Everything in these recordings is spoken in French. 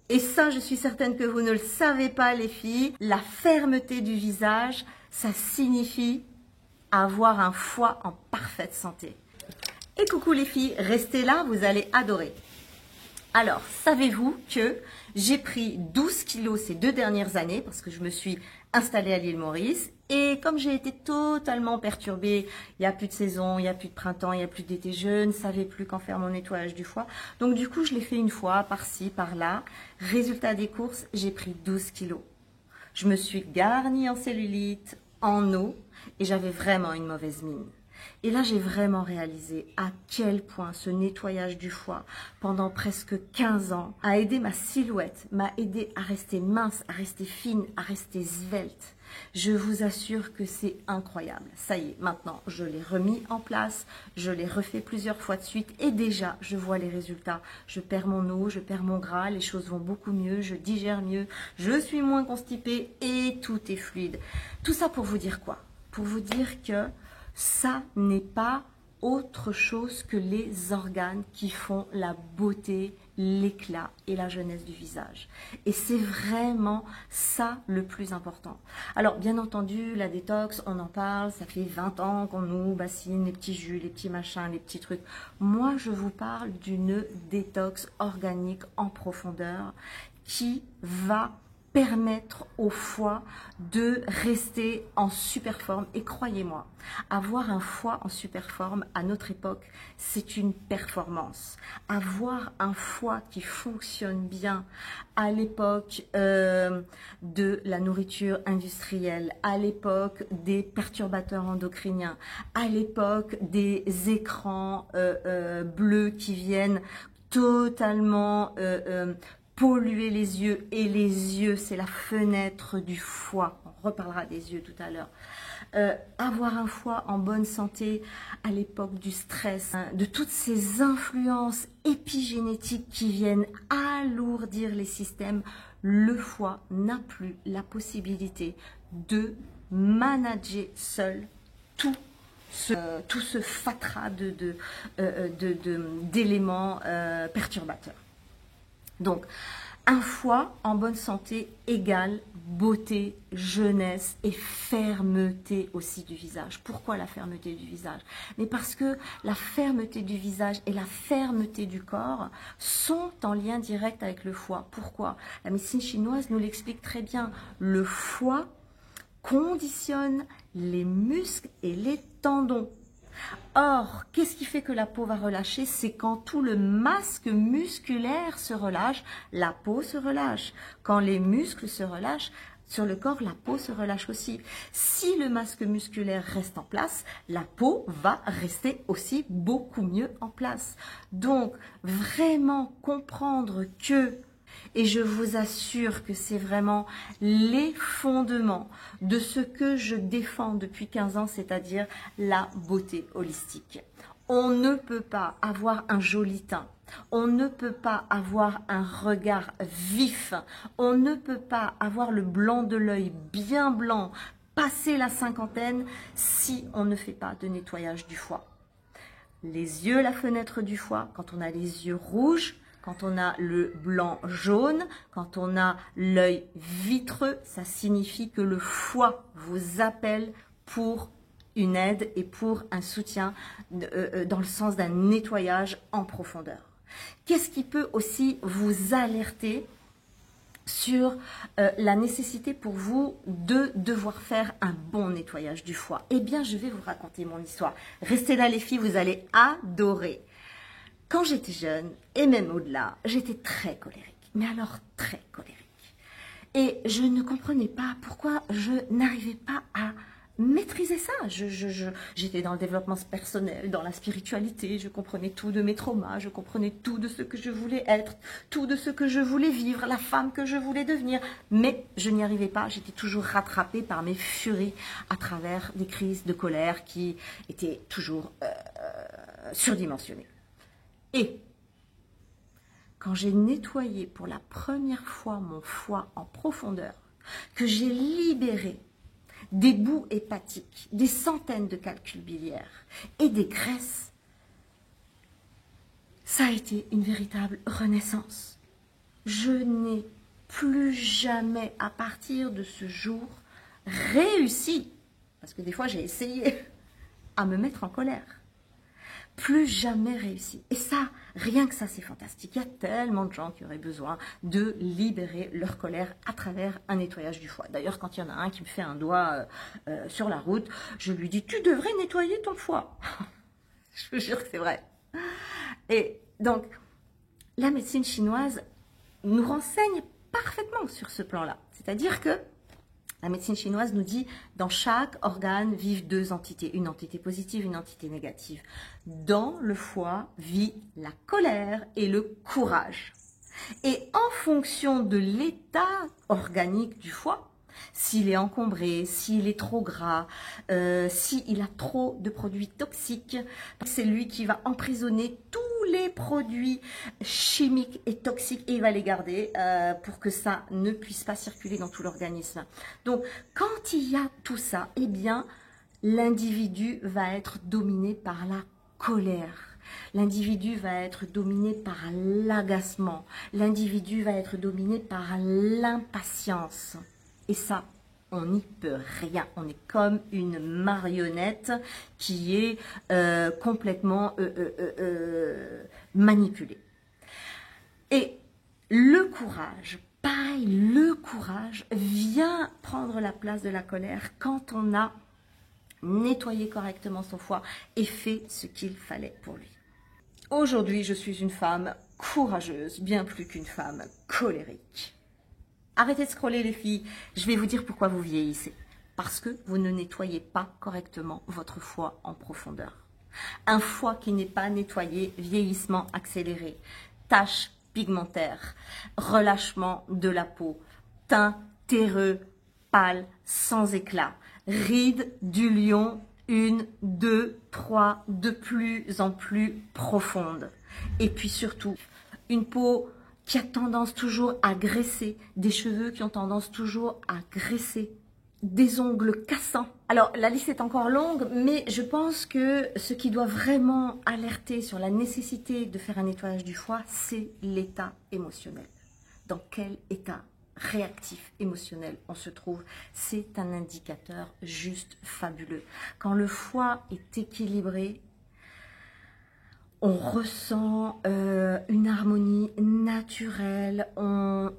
Et ça, je suis certaine que vous ne le savez pas, les filles. La fermeté du visage, ça signifie avoir un foie en parfaite santé. Et coucou les filles, restez là, vous allez adorer. Alors, savez-vous que j'ai pris 12 kilos ces 2 dernières années parce que je me suis installée à l'île Maurice et comme j'ai été totalement perturbée, il n'y a plus de saison, il n'y a plus de printemps, il n'y a plus d'été, je ne savais plus quand faire mon nettoyage du foie. Donc du coup, je l'ai fait une fois, par-ci, par-là. Résultat des courses, j'ai pris 12 kilos. Je me suis garnie en cellulite, en eau et j'avais vraiment une mauvaise mine. Et là, j'ai vraiment réalisé à quel point ce nettoyage du foie pendant presque 15 ans a aidé ma silhouette, m'a aidé à rester mince, à rester fine, à rester svelte. Je vous assure que c'est incroyable. Ça y est, maintenant, je l'ai remis en place, je l'ai refait plusieurs fois de suite et déjà, je vois les résultats. Je perds mon eau, je perds mon gras, les choses vont beaucoup mieux, je digère mieux, je suis moins constipée et tout est fluide. Tout ça pour vous dire quoi? Pour vous dire que ça n'est pas autre chose que les organes qui font la beauté, l'éclat et la jeunesse du visage. Et c'est vraiment ça le plus important. Alors, bien entendu, la détox, on en parle, ça fait 20 ans qu'on nous bassine les petits jus, les petits machins, les petits trucs. Moi, je vous parle d'une détox organique en profondeur qui va permettre au foie de rester en super forme. Et croyez-moi, avoir un foie en super forme à notre époque, c'est une performance. Avoir un foie qui fonctionne bien à l'époque de la nourriture industrielle, à l'époque des perturbateurs endocriniens, à l'époque des écrans bleus qui viennent totalement polluer les yeux, et les yeux, c'est la fenêtre du foie. On reparlera des yeux tout à l'heure. Avoir un foie en bonne santé à l'époque du stress, hein, de toutes ces influences épigénétiques qui viennent alourdir les systèmes, le foie n'a plus la possibilité de manager seul tout ce fatras d'éléments perturbateurs. Donc, un foie en bonne santé égale beauté, jeunesse et fermeté aussi du visage. Pourquoi la fermeté du visage? Mais parce que la fermeté du visage et la fermeté du corps sont en lien direct avec le foie. Pourquoi? La médecine chinoise nous l'explique très bien. Le foie conditionne les muscles et les tendons. Or, qu'est-ce qui fait que la peau va relâcher? C'est quand tout le masque musculaire se relâche, la peau se relâche. Quand les muscles se relâchent, sur le corps, la peau se relâche aussi. Si le masque musculaire reste en place, la peau va rester aussi beaucoup mieux en place. Donc, vraiment comprendre que... Et je vous assure que c'est vraiment les fondements de ce que je défends depuis 15 ans, c'est-à-dire la beauté holistique. On ne peut pas avoir un joli teint, on ne peut pas avoir un regard vif, on ne peut pas avoir le blanc de l'œil bien blanc, passer la cinquantaine, si on ne fait pas de nettoyage du foie. Les yeux, la fenêtre du foie, quand on a les yeux rouges, quand on a le blanc jaune, quand on a l'œil vitreux, ça signifie que le foie vous appelle pour une aide et pour un soutien dans le sens d'un nettoyage en profondeur. Qu'est-ce qui peut aussi vous alerter sur la nécessité pour vous de devoir faire un bon nettoyage du foie? Eh bien, je vais vous raconter mon histoire. Restez là les filles, vous allez adorer. Quand j'étais jeune, et même au-delà, j'étais très colérique, mais alors très colérique. Et je ne comprenais pas pourquoi je n'arrivais pas à maîtriser ça. J'étais dans le développement personnel, dans la spiritualité, je comprenais tout de mes traumas, je comprenais tout de ce que je voulais être, tout de ce que je voulais vivre, la femme que je voulais devenir. Mais je n'y arrivais pas, j'étais toujours rattrapée par mes furies à travers des crises de colère qui étaient toujours surdimensionnées. Et quand j'ai nettoyé pour la première fois mon foie en profondeur, que j'ai libéré des boues hépatiques, des centaines de calculs biliaires et des graisses, ça a été une véritable renaissance. je n'ai plus jamais, à partir de ce jour, réussi, parce que des fois j'ai essayé, à me mettre en colère. Plus jamais réussi. Et ça, rien que ça, c'est fantastique. Il y a tellement de gens qui auraient besoin de libérer leur colère à travers un nettoyage du foie. D'ailleurs, quand il y en a un qui me fait un doigt sur la route, je lui dis, tu devrais nettoyer ton foie. Je vous jure que c'est vrai. Et donc, la médecine chinoise nous renseigne parfaitement sur ce plan-là. C'est-à-dire que la médecine chinoise nous dit, dans chaque organe vivent deux entités, une entité positive, une entité négative. Dans le foie vit la colère et le courage. Et en fonction de l'état organique du foie, s'il est encombré, s'il est trop gras, s'il a trop de produits toxiques, c'est lui qui va emprisonner tous les produits chimiques et toxiques et il va les garder pour que ça ne puisse pas circuler dans tout l'organisme. Donc, quand il y a tout ça, eh bien, l'individu va être dominé par la colère. L'individu va être dominé par l'agacement. L'individu va être dominé par l'impatience. Et ça, on n'y peut rien. On est comme une marionnette qui est complètement manipulée. Et le courage, pareil, le courage vient prendre la place de la colère quand on a nettoyé correctement son foie et fait ce qu'il fallait pour lui. Aujourd'hui, je suis une femme courageuse, bien plus qu'une femme colérique. Arrêtez de scroller les filles, je vais vous dire pourquoi vous vieillissez. Parce que vous ne nettoyez pas correctement votre foie en profondeur. Un foie qui n'est pas nettoyé, vieillissement accéléré, taches pigmentaires, relâchement de la peau, teint terreux, pâle, sans éclat, rides du lion, 1, 2, 3, de plus en plus profondes. Et puis surtout, une peau qui a tendance toujours à graisser, des cheveux qui ont tendance toujours à graisser, des ongles cassants. Alors, la liste est encore longue, mais je pense que ce qui doit vraiment alerter sur la nécessité de faire un nettoyage du foie, c'est l'état émotionnel. Dans quel état réactif émotionnel on se trouve, c'est un indicateur juste fabuleux. Quand le foie est équilibré, on ressent une harmonie naturelle, on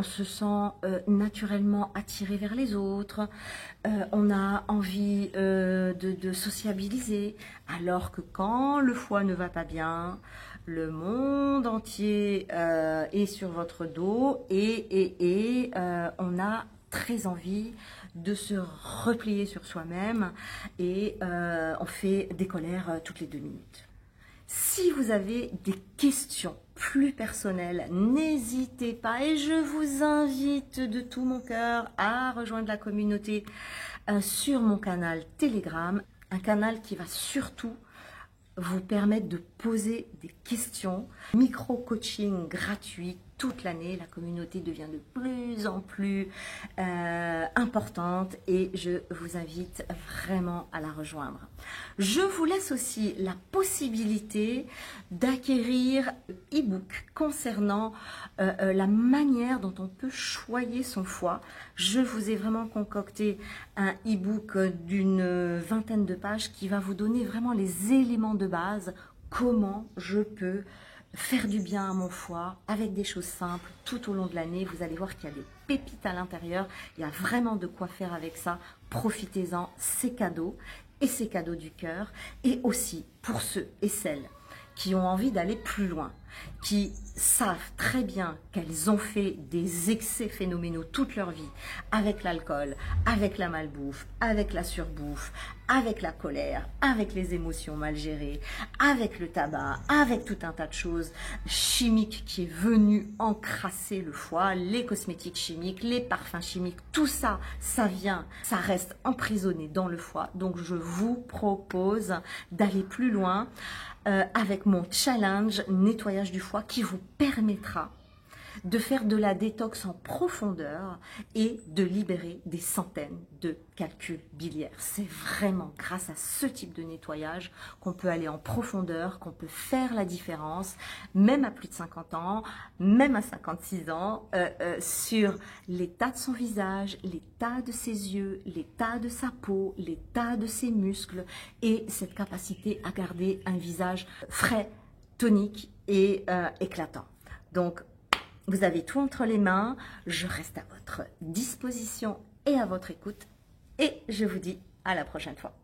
se sent naturellement attiré vers les autres, on a envie de sociabiliser, alors que quand le foie ne va pas bien, le monde entier est sur votre dos et on a très envie de se replier sur soi-même et on fait des colères toutes les 2 minutes. Si vous avez des questions plus personnelles, n'hésitez pas et je vous invite de tout mon cœur à rejoindre la communauté sur mon canal Telegram, un canal qui va surtout vous permettre de poser des questions, micro-coaching gratuit toute l'année. La communauté devient de plus en plus importante et je vous invite vraiment à la rejoindre. Je vous laisse aussi la possibilité d'acquérir e-book concernant la manière dont on peut choyer son foie. Je vous ai vraiment concocté un e-book d'une 20aine de pages qui va vous donner vraiment les éléments de base, comment je peux faire du bien à mon foie avec des choses simples tout au long de l'année. Vous allez voir qu'il y a des pépites à l'intérieur, il y a vraiment de quoi faire avec ça. Profitez-en, c'est cadeau et c'est cadeau du cœur. Et aussi pour ceux et celles qui ont envie d'aller plus loin, qui savent très bien qu'elles ont fait des excès phénoménaux toute leur vie, avec l'alcool, avec la malbouffe, avec la surbouffe, avec la colère, avec les émotions mal gérées, avec le tabac, avec tout un tas de choses chimiques qui est venu encrasser le foie, les cosmétiques chimiques, les parfums chimiques, tout ça, ça vient, ça reste emprisonné dans le foie. Donc je vous propose d'aller plus loin avec mon challenge nettoyage du foie qui vous permettra de faire de la détox en profondeur et de libérer des centaines de calculs biliaires. C'est vraiment grâce à ce type de nettoyage qu'on peut aller en profondeur, qu'on peut faire la différence, même à plus de 50 ans, même à 56 ans, sur l'état de son visage, l'état de ses yeux, l'état de sa peau, l'état de ses muscles et cette capacité à garder un visage frais, tonique et éclatant. Donc, vous avez tout entre les mains, je reste à votre disposition et à votre écoute et je vous dis à la prochaine fois.